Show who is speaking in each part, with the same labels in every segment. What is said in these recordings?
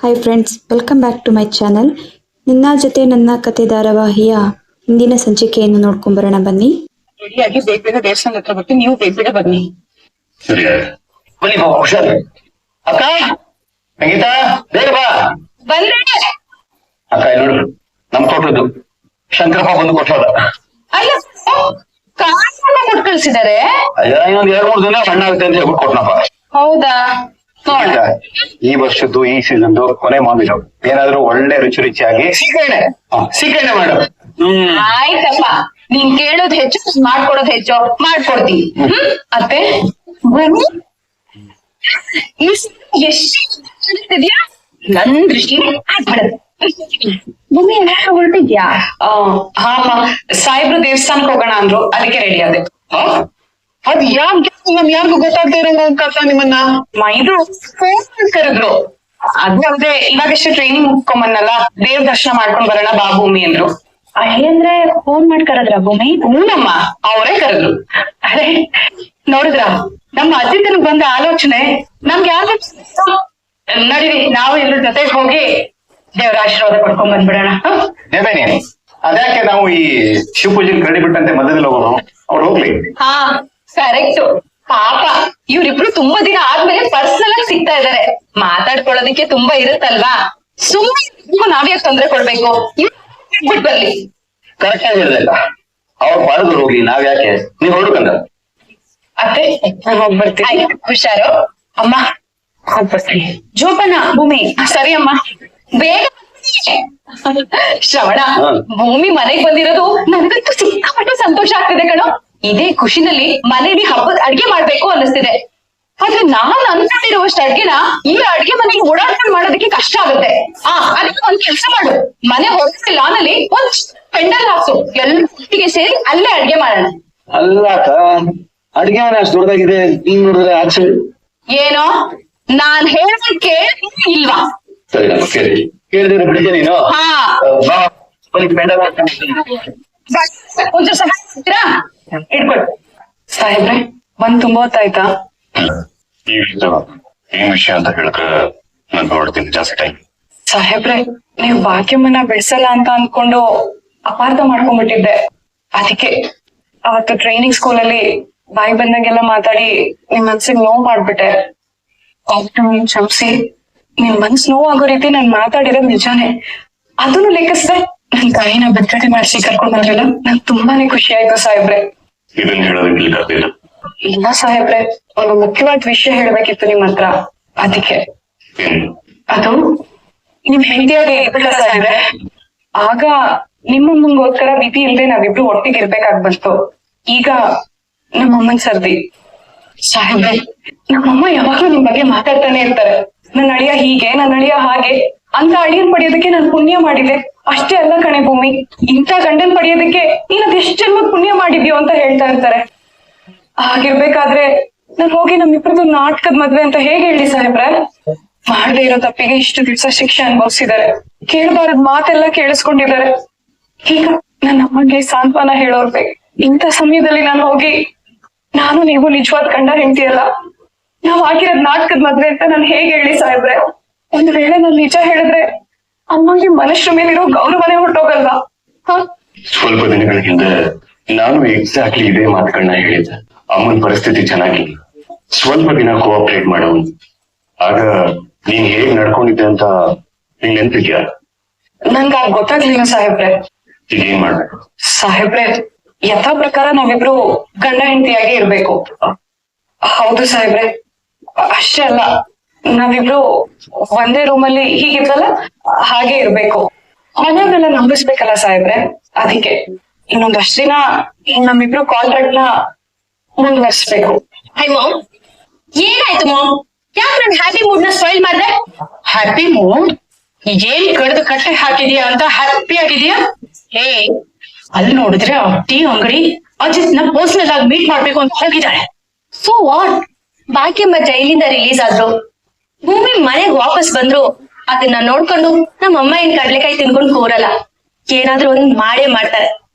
Speaker 1: Hi friends, welcome back to my channel. ನಿನ್ನ ಜೊತೆ ನನ್ನ ಕತೆ ಧಾರಾವಾಹಿಯ ಹಿಂದಿನ ಸಂಚಿಕೆಯನ್ನು ನೋಡ್ಕೊಂಬರೋಣ ಬನ್ನಿ.
Speaker 2: ರೆಡಿಯಾಗಿ ಬೇಗ ಬೇಗ ದೇವಸ್ಥಾನ ಹತ್ರ ಬಿಟ್ಟು ನೀವು ಬೇಗ ಬೇಗ ಬನ್ನಿ.
Speaker 3: ಸರಿ ಬನ್ನಿ ಬಾಬಾ, ಹುಷಾರು. ಅಕ್ಕ ಸಂಗೀತಾ, ಬೇಗ ಬಾ.
Speaker 2: ಬಂದ್ರೆ
Speaker 3: ಅಕ್ಕ ನೋಡು, ನಮ್ ಕೊಟ್ಟದ್ದು ಶಂಕರಪ್ಪ ಬಂದು ಕೊಟ್ಟೋದ.
Speaker 2: ಅಲ್ಲ ಕಾಸನ್ನ ಕೊಟ್ಟು ಕಳ್ಸಿದಾರೆ.
Speaker 3: ಅಯ್ಯ, ಇನ್ನೊಂದ್ 2-3 ದಿನ ಸಣ್ಣ ಆಗುತ್ತೆ ಅಂತ ಹೇಳ್ಬಿಟ್ಟು ಕೊಟ್ಟನಪ್ಪ.
Speaker 2: ಹೌದಾ?
Speaker 3: ಈ ವರ್ಷದ್ದು ಈ ಸೀಸನ್ದು ಕೊನೆ ಮಾವಿನ ಏನಾದ್ರೂ ಒಳ್ಳೆ ರುಚಿ ರುಚಿಯಾಗಿ ಸೀಕರಣೆ ಮಾಡು.
Speaker 2: ಆಯ್ತಪ್ಪ, ನೀನ್ ಕೇಳೋದ್ ಹೆಚ್ಚು ಮಾಡ್ಕೊಡೋದ್ ಹೆಚ್ಚು ಮಾಡ್ಕೊಡ್ತೀನಿ. ಅತ್ತೆ ಬನ್ನಿ. ಎಷ್ಟಿದ್ಯಾ ನನ್ ದೃಷ್ಟಿ ಭೂಮಿ ಏನಾದ್ರು ಹೊರಟಿದ್ಯಾ? ಹಾ ಸಾಹೇಬ್ರು ದೇವಸ್ಥಾನಕ್ಕೆ ಹೋಗೋಣ ಅಂದ್ರು, ಅದಕ್ಕೆ ರೆಡಿ ಆದೆ. ಅದ್ ಯಾರಿಗೂ ಗೊತ್ತಾಗ್ತಾ ಇರೋಂಗ ಕರ್ತ ನಿಮ್ಮನ್ನ ಇದು ಫೋನ್ ಕರೆದ್ರು. ಅದು ಅಲ್ದೆ ಇವಾಗಷ್ಟೇ ಟ್ರೈನಿಂಗ್ ಮುಗ್ಕೊಂಬನ್ನಲ್ಲ, ದೇವ್ರ ದರ್ಶನ ಮಾಡ್ಕೊಂಡ್ ಬರೋಣ ಬಾ ಭೂಮಿ ಅಂದ್ರು. ಅಂದ್ರೆ ಫೋನ್ ಮಾಡಿ ಕರೆದ್ರ ಭೂಮಿ? ಹೂನಮ್ಮ, ಅವರೇ ಕರೆದ್ರು. ಅದೇ ನೋಡಿದ್ರ ನಮ್ಮ ಅಜ್ಜಿತನಿಗೆ ಬಂದ ಆಲೋಚನೆ ನಮ್ಗೆ ಯಾರು ನಡೀರಿ, ನಾವು ಎಲ್ಲರ ಜೊತೆಗೆ ಹೋಗಿ ದೇವರ ಆಶೀರ್ವಾದ ಪಡ್ಕೊಂಡ್ ಬಂದ್ಬಿಡೋಣ.
Speaker 3: ಅದ್ಯಾಕೆ ನಾವು ಈ ಶಿವ ಪೂಜೆಗೆ ಕರಡಿ ಬಿಟ್ಟಂತೆ ಮಧ್ಯದಲ್ಲಿ ಹೋಗೋಣ, ಅವ್ರು ಹೋಗ್ಲಿ.
Speaker 2: ಹಾ ಕರೆಕ್ಟ್. ಪಾಪ ಇವ್ರಿಬ್ರು ತುಂಬಾ ದಿನ ಆದ್ಮೇಲೆ ಪರ್ಸನಲ್ ಆಗಿ ಸಿಗ್ತಾ ಇದಾರೆ, ಮಾತಾಡ್ಕೊಳ್ಳೋದಿಕ್ಕೆ ತುಂಬಾ ಇರುತ್ತಲ್ವಾ, ಸುಮ್ಮನೆ ನಾವ್ಯಾಕೆ ತೊಂದ್ರೆ ಕೊಡ್ಬೇಕು, ಬಿಟ್ ಬರ್ಲಿ.
Speaker 3: ಕರೆಕ್ಟ್ ಆಗಿ ಹೇಳಿಲ್ಲ, ಅವ್ರು ಬಾಳದ್ರು ಹೋಗ್ಲಿ, ನಾವ್ ಯಾಕೆ, ನೀವ್ ಹೊರಡ್ಕಂದ.
Speaker 2: ಅತ್ತೆ ಹೋಗ್ಬರ್ತೀನಿ. ಹುಷಾರು ಅಮ್ಮ, ಹೋಗ್ಬರ್ತೀನಿ. ಜೋಪಾನ ಭೂಮಿ. ಸರಿ ಅಮ್ಮ, ಬೇಗ. ಶ್ರವಣ, ಭೂಮಿ ಮನೆಗ್ ಬಂದಿರೋದು ನನಗಂತೂ ಸಿಕ್ಕಾಪಟ್ಟೆ ಸಂತೋಷ ಆಗ್ತಿದೆ ಕಣೋ. ಇದೇ ಖುಷಿನಲ್ಲಿ ಮನೇಲಿ ಹಬ್ಬದ ಅಡ್ಗೆ ಮಾಡ್ಬೇಕು ಅನ್ನಿಸ್ತಿದೆ. ಆದ್ರೆ ನಾನ್ ಅನ್ಕೊಂಡಿರುವಷ್ಟು ಅಡ್ಗೆನ ಈ ಅಡ್ಗೆ ಮನೆಗೆ ಓಡಾಡ್ಕೊಂಡು ಮಾಡೋದಕ್ಕೆ ಕಷ್ಟ ಆಗುತ್ತೆ. ಅದಕ್ಕೆ ಒಂದ್ ಕೆಲ್ಸ ಮಾಡು, ಮನೆ ಹೊರಗಡೆ ಲಾನಲ್ಲಿ ಒಂದ್ ಪೆಂಡಲ್ ಹಾಕ್ಸು, ಒಟ್ಟಿಗೆ ಸೇರಿ ಅಲ್ಲೇ ಅಡ್ಗೆ ಮಾಡೋಣ.
Speaker 3: ಅಲ್ಲಾಕ ಅಡ್ಗೆ ಮನೆ ಅಷ್ಟು ದೊಡ್ಡದಾಗಿದೆ, ನೀನ್ ನೋಡಿದ್ರೆ ಆಚೆ
Speaker 2: ಏನೋ ನಾನ್ ಹೇಳಕ್ಕೆ ಇಲ್ವಾ?
Speaker 3: ಸರಿ ಕೇಳಿದ್ರೆ ಬಿಡಿಗೆ ನೀನು.
Speaker 2: ಹಾ
Speaker 3: ಪೆಂಡಲ್
Speaker 2: ಒಂಚೂರು ಸಹಾಯ ಮಾಡ್ತೀರಾ? ಇಟ್ಕೊಳ್ ಸಾಹೇಬ್ರೆ, ಬಂದ್ ತುಂಬಾ ಹೊತ್ತಾಯ್ತಾ?
Speaker 3: ಏನ್ ವಿಷಯ ಅಂತ ಹೇಳಿದ್ರೆ ನಾನು ನೋಡ್ತೀನಿ ಜಾಸ್ತಿ ಟೈಮ್.
Speaker 2: ಸಾಹೇಬ್ರೆ, ನೀವು ಭಾಗ್ಯಮ್ಮನ ಬಿಡ್ಸಲ್ಲ ಅಂತ ಅನ್ಕೊಂಡು ಅಪಾರ್ಥ ಮಾಡ್ಕೊಂಡ್ಬಿಟ್ಟಿದ್ದೆ. ಅದಕ್ಕೆ ಅವತ್ತು ಟ್ರೈನಿಂಗ್ ಸ್ಕೂಲಲ್ಲಿ ಬಾಯಿ ಬಂದಂಗೆಲ್ಲ ಮಾತಾಡಿ ನಿಮ್ ಮನ್ಸಿಗೆ ನೋವು ಮಾಡ್ಬಿಟ್ಟೆ. ನೀನ್ ಕ್ಷಮಿಸಿ. ನಿಮ್ ಮನ್ಸ್ ನೋವಾಗೋ ರೀತಿ ನಾನ್ ಮಾತಾಡಿರೋದ್ ನಿಜಾನೇ. ಅದನ್ನು ಲೆಕ್ಕಿಸ್ದೆ ನನ್ ತಾಯಿನ ಬಿಡುಗಡೆ ಮಾಡಿಸಿ ಕರ್ಕೊಂಡ್ ಬಂದ್ರಲ್ಲ, ನಂಗೆ ತುಂಬಾನೇ ಖುಷಿ ಆಯ್ತು ಸಾಹೇಬ್ರೆ.
Speaker 3: ಇದನ್ನ ಹೇಳೋದಿಲ್ಲ.
Speaker 2: ಇಲ್ಲ ಸಾಹೇಬ್ರೆ, ಒಂದು ಮುಖ್ಯವಾದ ವಿಷಯ ಹೇಳ್ಬೇಕಿತ್ತು ನಿಮ್ ಹತ್ರ, ಅದಕ್ಕೆ. ಅದು ನಿಮ್ ಹೆಂಡತಿಯಾಗಿ ಇರ್ಬಿಟ್ಟ ಸಾಹೇಬ್ರೆ. ಆಗ ನಿಮ್ಮಮ್ಮಂಗೋಸ್ಕರ ವಿಧಿ ಇಲ್ದೆ ನಾವಿಬ್ರು ಒಟ್ಟಿಗೆ ಇರ್ಬೇಕಾಗ್ ಬಂತು. ಈಗ ನಮ್ಮಮ್ಮನ್ ಸರ್ದಿ. ಸಾಹೇಬ್ರೆ, ನಮ್ಮಮ್ಮ ಯಾವಾಗ್ಲೂ ನಿಮ್ ಬಗ್ಗೆ ಮಾತಾಡ್ತಾನೆ ಇರ್ತಾರೆ. ನನ್ನ ಅಳಿಯ ಹೀಗೆ, ನನ್ನ ಅಳಿಯ ಹಾಗೆ ಅಂತ. ಅಳಿಯನ್ ಪಡೆಯೋದಕ್ಕೆ ನಾನು ಪುಣ್ಯ ಮಾಡಿದೆ, ಅಷ್ಟೇ ಅಲ್ಲ ಕಣೆ ಭೂಮಿ, ಇಂಥ ಗಂಡನ್ ಪಡೆಯೋದಕ್ಕೆ ನೀನ್ ಅದೆಷ್ಟು ಜನ್ಮದ ಪುಣ್ಯ ಮಾಡಿದ್ಯೋ ಅಂತ ಹೇಳ್ತಾ ಇರ್ತಾರೆ. ಹಾಗಿರ್ಬೇಕಾದ್ರೆ ನಾನ್ ಹೋಗಿ ನಮ್ಮಿಬ್ರದ್ದು ನಾಟಕದ ಮದ್ವೆ ಅಂತ ಹೇಗೆ ಹೇಳಿ ಸಾಹೇಬ್ರೆ? ಮಾಡದೇ ಇರೋ ತಪ್ಪಿಗೆ ಇಷ್ಟು ದಿವ್ಸ ಶಿಕ್ಷೆ ಅನುಭವಿಸಿದ್ದಾರೆ, ಕೇಳಬಾರದ್ ಮಾತೆಲ್ಲ ಕೇಳಿಸ್ಕೊಂಡಿದ್ದಾರೆ. ಈಗ ನನ್ನ ಅಮ್ಮಗೆ ಸಾಂತ್ವನ ಹೇಳೋರ್ ಬೇಕು. ಇಂಥ ಸಮಯದಲ್ಲಿ ನಾನು ಹೋಗಿ ನಾನು ನೀವು ನಿಜವಾದ ಗಂಡ ಹೆಂಡ್ತಿಯಲ್ಲ, ನಾವ್ ಆಗಿರೋದ್ ನಾಟಕದ ಮದ್ವೆ ಅಂತ ನಾನು ಹೇಗೆ ಹೇಳಿ ಸಾಹೇಬ್ರೆ? ಒಂದ್ ವೇಳೆ ನಾನು ನಿಜ ಹೇಳಿದ್ರೆ ಅಮ್ಮಗೆ ಮನುಷ್ಯರ ಮೇಲಿರೋ ಗೌರವನೇ ಹೊರಟೋಗಲ್ವಾ?
Speaker 3: ಸ್ವಲ್ಪ ದಿನಗಳ ಹಿಂದೆ ನಾನು ಎಕ್ಸಾಕ್ಟ್ಲಿ ಇದೇ ಮಾತುಗಳನ್ನ ಹೇಳಿದ್ದೆ. ಅಮ್ಮನ ಪರಿಸ್ಥಿತಿ ಚೆನ್ನಾಗಿಲ್ಲ, ಸ್ವಲ್ಪ ದಿನ ಕೋಆಪರೇಟ್ ಮಾಡೋನು. ಆಗ ನೀನ್ ಹೇಗ್ ನಡ್ಕೊಂಡಿದ್ದೆ ಅಂತ ನಿಂಗ್ ನೆನ್ಪಿದ್ಯಾ?
Speaker 2: ನನ್ಗ ಗೊತ್ತಾಗ್ಲಿಲ್ಲ ಸಾಹೇಬ್ರೆ.
Speaker 3: ಈಗ ಏನ್ ಮಾಡ್ಬೇಕು?
Speaker 2: ಸಾಹೇಬ್ರೆ, ಯಥಾ ಪ್ರಕಾರ ನಾವಿಬ್ರು ಗಂಡ ಹೆಂಡತಿಯಾಗಿ ಇರ್ಬೇಕು. ಹೌದು ಸಾಹೇಬ್ರೆ, ಅಷ್ಟೇ ಅಲ್ಲ, ನಾವಿಬ್ರು ಒಂದೇ ರೂಮಲ್ಲಿ ಹೀಗಿದ್ವಲ್ಲ ಹಾಗೆ ಇರ್ಬೇಕು. ಮನೆಯವ್ರನ್ನೆಲ್ಲ ನಂಬಿಸ್ಬೇಕಲ್ಲ ಸಾಹೇಬ್ರೆ, ಅದಕ್ಕೆ ಇನ್ನೊಂದಷ್ಟು ದಿನ ನಮ್ಮಿಬ್ರು ಕಾಂಟ್ರಾಕ್ಟ್ ನ ಮುಂದುವರ್ಸ್ಬೇಕು.
Speaker 4: ಹೈ ಮಾಮ್, ಏನಾಯ್ತು ಮಾಮ್? ಯಾಕೆ ನನ್ ಹ್ಯಾಪಿ ಮೂಡ್ ನ ಸ್ಪಾಯಿಲ್ ಮಾಡ್ದೆ?
Speaker 2: Happy mood? ಏನ್ ಕಡ್ದು ಕಟ್ಟೆ ಹಾಕಿದೀಯಾ ಅಂತ ಹ್ಯಾಪಿ ಆಗಿದೀಯಾ?
Speaker 4: ಹೇ, ಅಲ್ಲಿ ನೋಡಿದ್ರೆ ಟೀ ಅಂಗಡಿ ಅಜಿತ್ ನ ಪರ್ಸನಲ್ ಆಗಿ ಮೀಟ್ ಮಾಡ್ಬೇಕು ಅಂತ ಹೋಗಿದ್ದಾಳೆ. So what? ಭಾಗ್ಯಮ್ಮ ಜೈಲಿಂದ ರಿಲೀಸ್ ಆದ್ರು, ಭೂಮಿ ಮನೆಗ್ ವಾಪಸ್ ಬಂದ್ರು, ಅದನ್ನ ನೋಡ್ಕೊಂಡು ನಮ್ಮಮ್ಮ ಏನ್ ಕಡ್ಲೆಕಾಯಿ ತಿನ್ಕೊಂಡು ಕೂರಲ್ಲ, ಏನಾದ್ರೂ ಒಂದ್ ಮಾಡೇ ಮಾಡ್ತಾರೆ.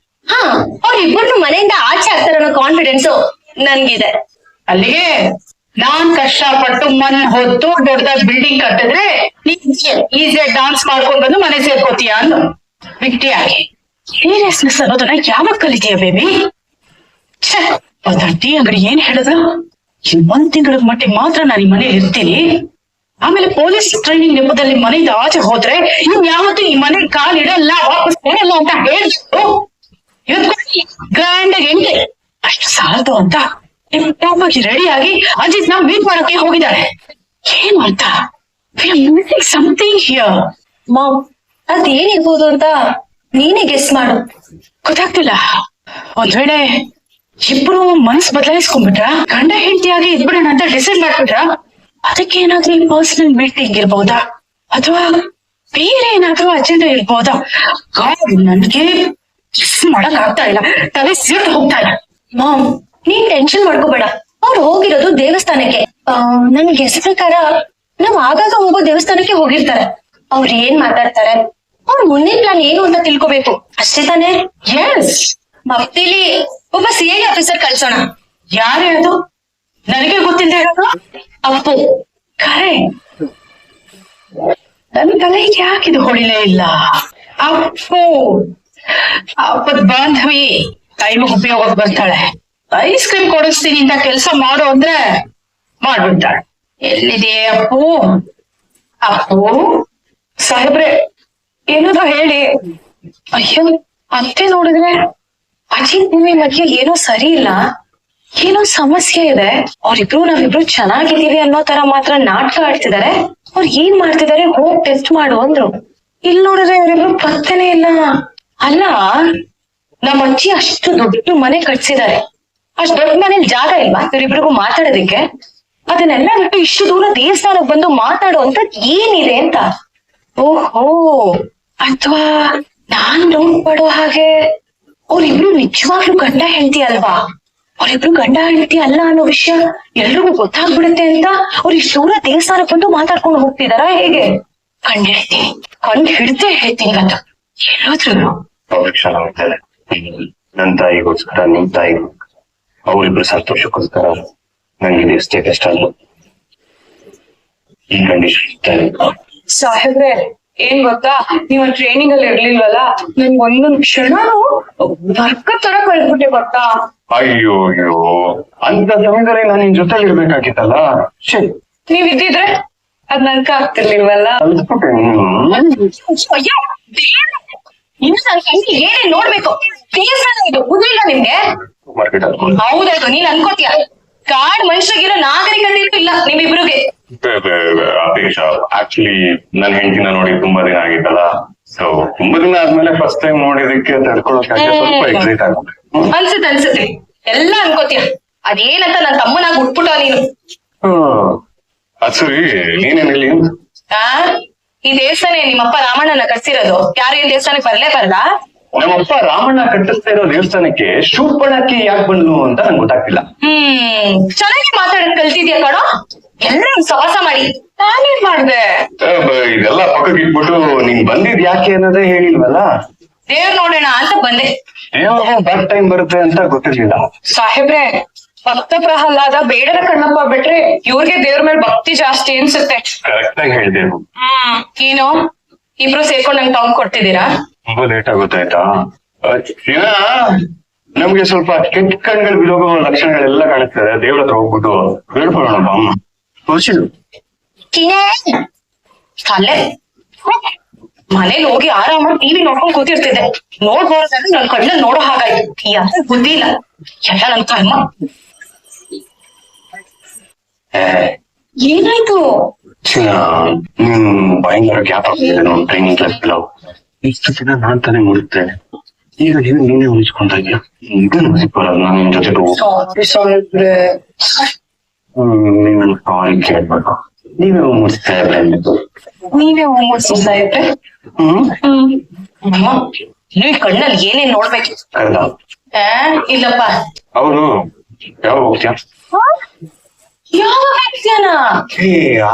Speaker 4: ಹಾ, ಅವ್ರಿಬ್ಬರು ಮನೆಯಿಂದ ಆಚೆ ಆಗ್ತಾರ ಅನ್ನೋ ಕಾನ್ಫಿಡೆನ್ಸ್ ನನ್ಗಿದೆ.
Speaker 2: ಅಲ್ಲಿಗೆ
Speaker 4: ನಾನ್ ಕಷ್ಟಪಟ್ಟು ಮನ್ ಹೊತ್ತು ದೊಡ್ಡದಾಗಿ ಬಿಲ್ಡಿಂಗ್ ಕಟ್ಟಿದ್ರೆ ನೀನ್ ಈಸಿಯಾಗಿ ಡಾನ್ಸ್ ಮಾಡ್ಕೊಂಡ್ ಬಂದು ಮನೆ ಸೇರ್ಕೋತೀಯ ಅಂದು ಬಿಟ್ಟಿಯಾಗಿ ಸೀರಿಯಸ್ನೆಸ್ ಅನ್ನೋದನ್ನ ಯಾವಾಗ ಕಲಿತೀಯ ಬೇಬಿ? ಟೀ ಅಂಗಡಿ ಏನ್ ಹೇಳಿದ್ರು, ಒಂದ್ ತಿಂಗಳ ಮಟ್ಟಿಗೆ ಮಾತ್ರ ನಾನು ಈ ಮನೇಲಿ ಇರ್ತೀನಿ, ಆಮೇಲೆ ಪೊಲೀಸ್ ಟ್ರೈನಿಂಗ್ ನೆಪದಲ್ಲಿ ಮನೆಯಿಂದ ಆಚೆ ಹೋದ್ರೆ ಇನ್ ಯಾವತ್ತೂ ಈ ಮನೆ ಕಾಲಿಡಲ್ಲ, ವಾಪಸ್ ಬರಲ್ಲ ಅಂತ ಹೇಳ್ಬಿಟ್ಟು ಇವತ್ತು ಗ್ರ್ಯಾಂಡ್ ಆಗಿ ಎಂಟೆ ಅಷ್ಟು ಸಾಲದು ಅಂತ ರೆಡಿಯಾಗಿ ಅಜಿತ್ ನಾವು ಮೀಟ್ ಮಾಡಕ್ಕೆ ಹೋಗಿದ್ದಾಳೆ. ಏನು ಅಂತ ಸಮಥಿಂಗ್ ಹಿಯರ್.
Speaker 5: ಮಾಮ್ ಅದೇನಿರ್ಬೋದು ಅಂತ ನೀನೇ ಗೆಸ್ ಮಾಡು.
Speaker 4: ಗೊತ್ತಾಗ್ತಿಲ್ಲ. ಒಂದ್ ವೇಳೆ ಇಬ್ರು ಮನಸ್ ಬದಲಾಯಿಸ್ಕೊಂಡ್ಬಿಟ್ರ, ಗಂಡ ಹೆಂಡತಿಯಾಗಿ ಇದ್ಬಿಡೋಣ ಅಂತ ಡಿಸೈಡ್ ಮಾಡ್ಬಿಟ್ರ, ಅದಕ್ಕೆ ಏನಾದ್ರೂ ಪರ್ಸನಲ್ ಮೀಟಿಂಗ್ ಇರ್ಬೋದಾ ಅಥವಾ ಬೇರೆ ಏನಾದ್ರೂ ಅಜೆಂಡಾ ಇರ್ಬೋದಾ? ನನ್ಗೆ ಗೆಸ್ ಮಾಡಕ್ ಆಗ್ತಾ ಇಲ್ಲ, ತಲೆ ಸಿಟ್ಟು ಹೋಗ್ತಾ ಇಲ್ಲ.
Speaker 5: ಮಾಮ್ ನೀನ್ ಟೆನ್ಷನ್ ಮಾಡ್ಕೋಬೇಡ, ಅವ್ರು ಹೋಗಿರೋದು ದೇವಸ್ಥಾನಕ್ಕೆ. ನನ್ ಗೆಸ್ ಪ್ರಕಾರ ನಾವ್ ಆಗಾಗ ಹೋಗೋ ದೇವಸ್ಥಾನಕ್ಕೆ ಹೋಗಿರ್ತಾರೆ. ಅವ್ರು ಏನ್ ಮಾತಾಡ್ತಾರೆ, ಅವ್ರ ಮುಂದಿನ ಪ್ಲಾನ್ ಏನು ಅಂತ ತಿಳ್ಕೊಬೇಕು ಅಷ್ಟೇ ತಾನೇ?
Speaker 4: ಎಸ್.
Speaker 5: ಭಕ್ತಿಲಿ ಒಬ್ಬ CID ಆಫೀಸರ್ ಕಳ್ಸೋಣ.
Speaker 4: ಯಾರೇ ಅದು? ನನಗೆ ಗೊತ್ತಿಲ್ಲದೆ ಇರೋದು
Speaker 5: ಅಪ್ಪು.
Speaker 4: ಕರೆಕ್ಟ್. ನನ್ನ ತಲೆಗೆ ಯಾಕಿದು ಹೊಳಿಲೇ ಇಲ್ಲ? ಅಪ್ಪು ಅಪ್ಪದ ಬಾಂಧವಿ ಟೈಮಿಗೆ ಉಪಯೋಗಕ್ಕೆ ಬರ್ತಾಳೆ. ಐಸ್ ಕ್ರೀಮ್ ಕೊಡಿಸ್ತೀನಿ ಅಂತ ಕೆಲಸ ಮಾಡು ಅಂದ್ರೆ ಮಾಡ್ಬಿಡ್ತಾಳೆ. ಎಲ್ಲಿದೆ ಅಪ್ಪು? ಅಪ್ಪು
Speaker 2: ಸಾಹೇಬ್ರೆ, ಏನಾದ್ರು ಹೇಳಿ.
Speaker 4: ಅಯ್ಯೋ, ಅತ್ತೆ ನೋಡಿದ್ರೆ ಅಜಿತ್ ಭೂಮಿ ಮಧ್ಯೆ ಏನೋ ಸರಿ ಇಲ್ಲ, ಏನೋ ಸಮಸ್ಯೆ ಇದೆ. ಅವ್ರಿಬ್ರು ನಾವಿಬ್ರು ಚೆನ್ನಾಗಿದ್ದೀವಿ ಅನ್ನೋ ತರ ಮಾತ್ರ ನಾಟಕ ಆಡ್ತಿದ್ದಾರೆ. ಅವ್ರು ಏನ್ ಮಾಡ್ತಿದ್ದಾರೆ ಹೋಗ್ ಟೆಸ್ಟ್ ಮಾಡು ಅಂದ್ರು. ಇಲ್ಲಿ ನೋಡಿದ್ರೆ ಇವರಿಬ್ರು ಪತ್ತೆನೇ ಇಲ್ಲ. ಅಲ್ಲ, ನಮ್ಮ ಅಜ್ಜಿ ಅಷ್ಟು ದೊಡ್ಡ ಮನೆ ಕಟ್ಸಿದ್ದಾರೆ, ಅಷ್ಟ್ ದೊಡ್ಡ ಮನೇಲಿ ಜಾಗ ಇಲ್ವಾ ಇವರಿಬ್ರಿಗೂ ಮಾತಾಡೋದಿಕ್ಕೆ? ಅದನ್ನೆಲ್ಲ ಬಿಟ್ಟು ಇಷ್ಟು ದೂರ ದೇವಸ್ಥಾನಕ್ಕೆ ಬಂದು ಮಾತಾಡೋ ಅಂತ ಏನಿದೆ ಅಂತ. ಓಹೋ, ಅಥವಾ ನಾನ್ ಡೌಟ್ ಪಡೋ ಹಾಗೆ ಅವ್ರಿಬ್ರು ನಿಜವಾಗ್ಲೂ ಗಂಡ ಹೆಂಡತಿ ಅಲ್ವಾ? ಅವ್ರಿಬ್ರು ಗಂಡ ಹೆಂಡತಿ ಅಲ್ಲ ಅನ್ನೋ ವಿಷಯ ಎಲ್ರಿಗೂ ಗೊತ್ತಾಗ್ಬಿಡುತ್ತೆ ಅಂತ ಅವ್ರು ಇಷ್ಟು ದೂರ ದೇವಸ್ಥಾನಕ್ಕೆ ಬಂದು ಮಾತಾಡ್ಕೊಂಡು ಹೋಗ್ತಿದಾರ ಹೇಗೆ? ಕಂಡು ಹಿಡ್ದೇ ಹೇಳ್ತೀನಿ ಅದು. ಎಲ್ಲೋದ್ರು
Speaker 3: ಕ್ಷಣ ನನ್ ತಾಯಿಗೋಸ್ಕರ, ನಿಮ್ ತಾಯಿಗೋಸ್ಕರ, ಅವರಿಬ್ರು ಸಂತೋಷಕ್ಕೋಸ್ಕರ ನಂಗೆ ಎಷ್ಟೇ ಕಷ್ಟ ಅಲ್ಲ ಈ ಕಂಡೀಷನ್.
Speaker 2: ಸಾಹೇಬ್ರೆ, ಏನ್ ಗೊತ್ತಾ, ನೀವ್ ಟ್ರೈನಿಂಗ್ ಅಲ್ಲಿ ಇರ್ಲಿಲ್ವಲ್ಲ, ನನ್ಗೆ ಒಂದೊಂದ್ ಕ್ಷಣನು ವರ್ಕ ತರ ಕಳ್ದ್ಬಿಟ್ಟೆ ಗೊತ್ತಾ.
Speaker 3: ಅಯ್ಯೋ ಅಯ್ಯೋ, ಅಂತ ಸಮಯದಲ್ಲಿ ನಾನು ನಿನ್ ಜೊತೆ ಇರ್ಬೇಕಾಗಿತ್ತಲ್ಲ. ಸರಿ,
Speaker 2: ನೀವ್ ಇದ್ದಿದ್ರೆ ಅದ್ ನನ್ಕ ಆಗ್ತಿರ್ಲಿಲ್ವಲ್ಲ.
Speaker 3: ಕಲ್ತ್ಬಿಟ್ಟೆ
Speaker 4: ಅಯ್ಯೋ, ಇನ್ನು ನನ್ ಕಣ್ಣಿ ಏನೇ ನೋಡ್ಬೇಕು. ದೇವಸ್ಥಾನ ಇದು ಬುದ್ಧಿಲ್ಲ ನಿಮ್ಗೆ?
Speaker 3: ಮಾರ್ಕೆಟ್
Speaker 4: ಹೌದೌದು, ನೀನ್ ಅನ್ಕೋತೀಯ. ಕಾಡ್ ಮನುಷ್ಯಗಿರೋ ನಾಗರಿಕತೆ ಇಲ್ಲ ನಿಮ್ಮಿಬ್ರಿಗೆ.
Speaker 3: ಅಪೇಕ್ಷ, ಆಕ್ಚುಲಿ ನನ್ ಹೆಂಡತಿನ ನೋಡಿ ತುಂಬಾ ದಿನ ಆಗಿತ್ತಲ್ಲ, ಸೊ ತುಂಬಾ ದಿನ ಆದ್ಮೇಲೆ ಫಸ್ಟ್ ಟೈಮ್ ನೋಡಿದಕ್ಕೆ ತಡ್ಕೊಳಕ್ಕೆ ಸ್ವಲ್ಪ ಎಕ್ಸೈಟ್ ಆಗುತ್ತೆ.
Speaker 4: ಅನ್ಸುತ್ತೆ ಎಲ್ಲ ಅನ್ಕೋತೀಯ. ಅದೇನಂತ ನನ್ ತಮ್ಮನಾಗ್ ಉಟ್ಬಿಟ್ಟ ನೀನು.
Speaker 3: ಅದ್ ಸರಿ, ನೀನೇನ್ ಹೇಳಿ.
Speaker 4: ಈ ದೇವಸ್ಥಾನ ನಿಮ್ಮಪ್ಪ ರಾಮಣ್ಣನ ಕಟ್ಸಿರೋದು. ಯಾರು ಈ ದೇವಸ್ಥಾನಕ್ಕೆ ಬರಲ್ಲ.
Speaker 3: ನಮ್ಮಪ್ಪ ರಾಮಣ್ಣ ಕಟ್ಟಿಸ್ತಾ ಇರೋ ದೇವಸ್ಥಾನಕ್ಕೆ ಶೂರ್ಪಣಖಿ ಯಾಕೆ ಬಂದ್ಲು ಅಂತ ನಂಗೆ ಗೊತ್ತಾಗ್ತಿಲ್ಲ.
Speaker 4: ಚೆನ್ನಾಗಿ ಮಾತಾಡಕ್ ಕಲ್ತಿದ್ಯಾ ಕಣೋ. ಎಲ್ಲ ಸವಾಸ ಮಾಡಿ ನಾನೇನ್ ಮಾಡ್ದೆ?
Speaker 3: ಇದೆಲ್ಲ ಪಕ್ಕಕ್ಕೆ ಇಟ್ಬಿಟ್ಟು ನೀನ್ ಬಂದಿದ್ ಯಾಕೆ ಅನ್ನೋದೇ ಹೇಳಿಲ್ವಲ್ಲ.
Speaker 4: ದೇವ್ರ ನೋಡೋಣ ಅಂತ ಬಂದೆ.
Speaker 3: ಬ್ಯಾಕ್ ಟೈಮ್ ಬರುತ್ತೆ ಅಂತ ಗೊತ್ತಿರ್ಲಿಲ್ಲ.
Speaker 2: ಸಾಹೇಬ್ರೆ, ಭಕ್ತ ಪ್ರಹ್ಲಾದ ಬೇಡರ ಕಣ್ಣಪ್ಪ ಬಿಟ್ರೆ ಇವ್ರಿಗೆ ದೇವ್ರ ಮೇಲೆ ಭಕ್ತಿ ಜಾಸ್ತಿ ಅನ್ಸುತ್ತೆ.
Speaker 3: ಕರೆಕ್ಟ್ ಆಗಿ ಹೇಳಿದೆ.
Speaker 4: ಏನು ಇಬ್ರು ಸೇರ್ಕೊಂಡು ನಂಗೆ ಟೌನ್ ಕೊಡ್ತಿದ್ದೀರಾ?
Speaker 3: ತುಂಬಾ ಲೇಟ್ ಆಗುತ್ತಾಯ್ತಾ? ನಮ್ಗೆ ಸ್ವಲ್ಪ ಕೆಟ್ಟ ಕಣ್ಗಳು ಬಿಡೋಗೋ ಲಕ್ಷಣಗಳೆಲ್ಲ ಕಾಣಿಸ್ತದೆ. ದೇವ್ರ ಹತ್ರ ಹೋಗ್ಬಿಟ್ಟು ಬೇಡ್ಕೊಳ್ಳೋಣ ಅಮ್ಮ.
Speaker 4: ಅಲ್ಲೇ ಮನೇಲಿ ಹೋಗಿ ಆರಾಮಾಗಿ ಟಿವಿ ನೋಡ್ಕೊಂಡ್ ಕೂತಿರ್ತಿದ್ದೆ. ನೋಡ್ಬೋದಾದ್ರೆ ನನ್ ಕಣ್ಣಲ್ಲಿ ನೋಡೋ ಹಾಗಾಯ್ತು. ಯಾರು ಬುದ್ಧಿ ಇಲ್ಲ, ಎಲ್ಲ ನನ್ ಕರ್ಮ. ಏನಾಯ್ತು?
Speaker 3: ನೀನ್ ಭಯಂಕರ ಗ್ಯಾಪ್ ಆಗ್ತಿದೆ ನೋಡ್ ಟ್ರೈನಿಂಗ್ ಕ್ಲಾಸ್. ಇಷ್ಟು ದಿನ ನಾನ್ ತಾನೇ ನೋಡುತ್ತೆ, ಈಗ ನೀನೇ ಉಳಿಸ್ಕೊಂತ ಇದೆಯಾ? ಇದನ್ನು ಬರಲ್ಲ ನಾನು ನಿನ್ ಜೊತೆ
Speaker 2: ಸಾಹೇಬ್ರೆ,
Speaker 3: ನೀವ್ ನನ್ ಕೇಳ್ಬೇಕು. ನೀವೇ ಮುಗಿಸ್ತಾ
Speaker 2: ನೀವೇ ಮೂಡ್ಸಿ ಸಾಹೇಬ್ರೆ.
Speaker 4: ಅಮ್ಮ, ನೀವ್ ಕಣ್ಣಲ್ಲಿ ಏನೇನ್ ನೋಡ್ಬೇಕು?
Speaker 3: ಅಲ್ಲ
Speaker 4: ಇಲ್ಲಪ್ಪ.
Speaker 3: ಅವರು ಯಾವಾಗ ಹೋಗ್ತೀಯ?
Speaker 4: ಯಾವ ವ್ಯಕ್ತಿಯನ?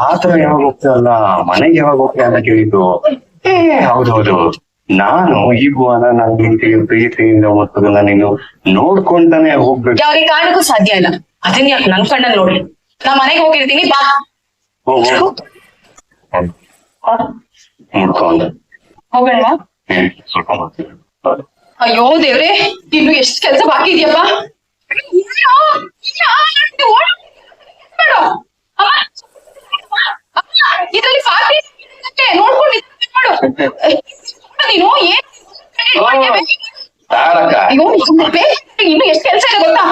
Speaker 3: ಆತರ ಯಾವಾಗ ಹೋಗ್ತೀಯಲ್ಲ, ಮನೆಗೆ ಯಾವಾಗ ಹೋಗ್ತೀಯ ಅಂತ ಕೇಳಿದ್ದು. ಹೌದೌದು, ನಾನು ಈ ಭುವನ ನಾನು ಪ್ರೀತಿಯಿಂದ ಮೊತ್ತದನ್ನ ನೀನು ನೋಡ್ಕೊಂತಾನೆ ಹೋಗ್ಬೇಕು.
Speaker 4: ಯಾವ್ದೇ ಕಾರಣಕ್ಕೂ ಸಾಧ್ಯ ಇಲ್ಲ. ಅದನ್ನ ಯಾಕೆ ನನ್ ಕಣ್ಣಲ್ಲಿ ನೋಡ್ಲಿ? ನಾ ಮನೆಗೆ ಹೋಗಿರ್ತೀನಿ ಬಾ.
Speaker 3: ಹೋಗು ಮುಡ್ಕೊಂಡ
Speaker 2: ಹೋಗೋಣ.
Speaker 3: ಸ್ವಲ್ಪ ಮಾಡ್ತೀನಿ.
Speaker 2: ಅಯ್ಯೋ ದೇವ್ರೆ, ಇನ್ನು ಎಷ್ಟು ಕೆಲಸ ಬಾಕಿ ಇದೆಯಪ್ಪ. ಇದರಲ್ಲಿ ಪಾರ್ಟಿ ನೋಡ್ಕೊಂಡು ಮಾಡು. ನೀನು ಏನ್
Speaker 3: ತಾರಕ್ಕ
Speaker 2: ಅಯ್ಯೋ ಇನ್ನು ಎಷ್ಟು ಕೆಲಸ ಇದೆ ಗೊತ್ತಾ?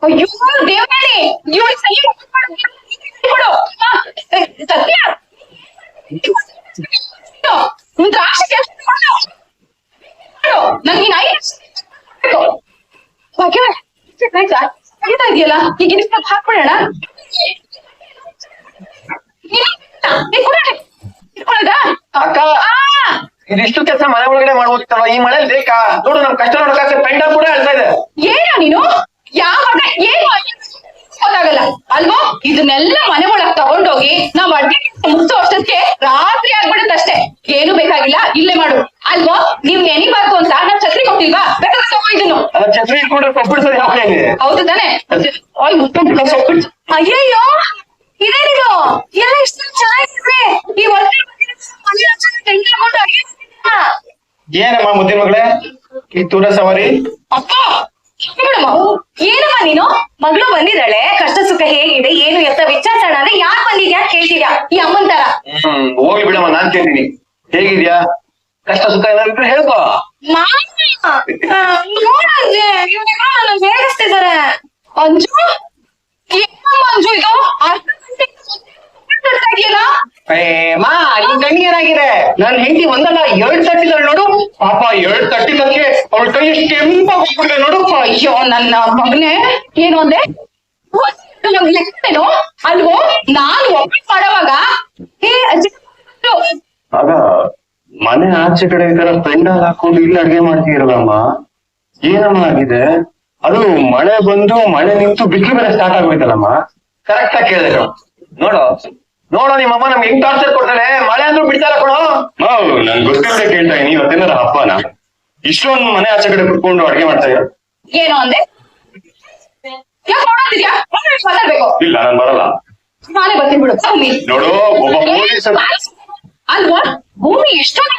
Speaker 2: ಅಯ್ಯೋ ದೇವ್ರಾಣಿ, ಇವ್ರಿಗೆ ಸಹಿ ಕೊಡು. ಸತ್ಯ ಒಂದು ದ್ರಾಕ್ಷಿ ಕೆಲಸ ಮಾಡು. ನಂಗೆ ನೈನ್ ಇದೆಯಲ್ಲ, ಈಗ ಇದಕ್ಕೆ ಹಾಕ್ಬಿಡೋಣ.
Speaker 6: ಅಕ್ಕ ಇದಿಷ್ಟು ಕೆಲಸ ಮನೆ ಒಳಗಡೆ ಮಾಡ್ಬೋದಿತ್ತಲ್ಲ, ಈ ಮನೇಲಿ ಬೇಕಾ? ನೋಡು ನಮ್ ಕಷ್ಟ ನೋಡಕ್ಕೆ ಪೆಂಡ ಕೂಡ ಹೇಳ್ತಾ ಇದೆ.
Speaker 2: ಏನೋ ನೀನು ಯಾವ ಏನು ಗೊತ್ತಾಗಲ್ಲ ಅಲ್ವೋ? ಇದನ್ನೆಲ್ಲ ಮನೆ ಒಳಗ್ ತಗೊಂಡೋಗಿ ನಾವ್ ಅಡ್ಗೆ ಮುಗಿಸೋ ಅಷ್ಟಕ್ಕೆ ರಾತ್ರಿ ಆಗ್ಬಿಡುತ್ತಷ್ಟೇ. ಏನು ಬೇಕಾಗಿಲ್ಲ, ಇಲ್ಲೇ ಮಾಡು ಅಲ್ವೋ? ನೀವ್ ನೆನಿಬಾರ್ದು ಅಂತ ನಾವ್ ಛತ್ರಿ ಕೊಟ್ಟಿಲ್ವಾ? ಬೇಕಾದ್ರೆ ತಗೋ ಇದನ್ನು.
Speaker 6: ಛತ್ರಿ ಇಟ್ಕೊಂಡ್ರೆ ಕೊಬ್ಬಿಡ್ಸೋದು ಯಾವ ಕೈಲಿ?
Speaker 2: ಹೌದು ತಾನೆ?
Speaker 5: ಅಯ್ಯಯ್ಯೋ ಇದೇನಿದು ಎಲ್ಲ ಇಷ್ಟು ಚೆನ್ನಾಗಿದೆ. ಈ ಒಳಗಡೆ
Speaker 6: ಏನಮ್ಮ ಮುದ್ದೆ ಮಗಳೇ ಈ ತೂರ ಸವಾರಿ?
Speaker 2: ಅಪ್ಪ ಮೇಡಮ್,
Speaker 5: ಏನಮ್ಮ ನೀನು? ಮಗಳು ಬಂದಿದ್ದಾಳೆ, ಕಷ್ಟ ಸುಖ ಹೇಗಿದೆ ಏನು ಎತ್ತ ವಿಚಾರಿಸೋಣ ಅಂದ್ರೆ ಯಾಕೆ ಬಂದಿದ್ಯಾ ಕೇಳ್ತಿದ್ಯಾ ಈ ಅಮ್ಮನ್ ತರ.
Speaker 6: ಹೋಗ್ಲಿ ಬಿಡಮ್ಮ, ನಾನ್ ಕೇಳ್ತೀನಿ. ಹೇಗಿದ್ಯಾ? ಕಷ್ಟ ಸುಖ ಏನಾದ್ರು ಹೇಳ್ಕೋ.
Speaker 5: ನೋಡಂಜೆ ಇವ್ರಿಬ್ರು ನನ್ನ ಬೇಡಿಸ್ತಿದ್ದಾರೆ.
Speaker 2: ಅಂಜು, ಏನಮ್ಮ ಅಂಜು ಇದು? ಇದೆಯಲ್ಲ
Speaker 6: ಮಾ ನಿನ್ ಕಣ್ಣಿಗೇನಾಗಿದೆ? ನನ್ ಹೆಂಡತಿ ಒಂದಲ್ಲ 2 ತಟ್ಟಿದಳು ನೋಡು. ಪಾಪ 2 ತಟ್ಟಿದಕ್ಕೆ ಅವಳ ಕೈ ಎಷ್ಟು ಕೆಂಪಾಗಿ ಹೋಗ್ಬಿಟ್ಟಿದೆ ನೋಡು.
Speaker 2: ಅಯ್ಯೋ ನನ್ನ ಮಗನೇ, ಏನು ಅಂದೆ? ಲೆಕ್ಕೇನು ಅಲ್ವೋ? ನಾನು ಒಬ್ಬಟ್ಟು ಮಾಡೋವಾಗ ಅಜ್ಜಿ
Speaker 3: ಆಗ ಮನೆ ಆಚೆ ಕಡೆ ಈ ತರ ಪೆಂಡಾಲ್ ಹಾಕೊಂಡು ಇಲ್ಲಿ ಅಡ್ಗೆ ಮಾಡ್ತೀರಲ್ಲಮ್ಮ, ಏನಮ್ಮ ಆಗಿದೆ? ಅದು ಮಳೆ ಬಂದು ಮಳೆ ನಿಂತು ಬಿಸಿಲು ಬೇರೆ ಸ್ಟಾರ್ಟ್ ಆಗೋಯ್ತಲ್ಲಮ್ಮ.
Speaker 6: ಕರೆಕ್ಟ್ ಆಗಿ ಕೇಳಿದೆ ಕಣೋ. ನೋಡೋ ನಿಮ್ಮಮ್ಮ ನಮ್ಗೆ ಹೆಂಗ್ ಟಾರ್ಚರ್ ಕೊಡ್ತಾಳೆ. ಮಳೆ ಅಂದ್ರೂ ಬಿಡ್ತಾರ ಕಣೋ.
Speaker 3: ನನ್ ಗೊತ್ತಿಲ್ಲದೆ ಕೇಳ್ತಾ ಇದೀನಿ, ಇವತ್ತೇನಾರ ಹಬ್ಬನ? ಇಷ್ಟೊಂದು ಮನೆ ಆಚೆ ಕಡೆ ಕುತ್ಕೊಂಡು ಅಡ್ಗೆ ಮಾಡ್ತಾ ಇರೋ?
Speaker 2: ಏನು ಅಂದೆ? ಯಾಕೆ ನೋಡ್ತಿದ್ಯಾ? ಮಾತಾಡ್ಬೇಕು.
Speaker 3: ಇಲ್ಲ ನಾನ್ ಬರಲ್ಲ.
Speaker 2: ನಾನೇ ಬರ್ತೀನಿ ಬಿಡು. ಭೂಮಿ
Speaker 3: ನೋಡು, ಒಬ್ಬ ಪೊಲೀಸ್
Speaker 2: ಅಲ್ವಾ? ಭೂಮಿ ಎಷ್ಟೊಂದು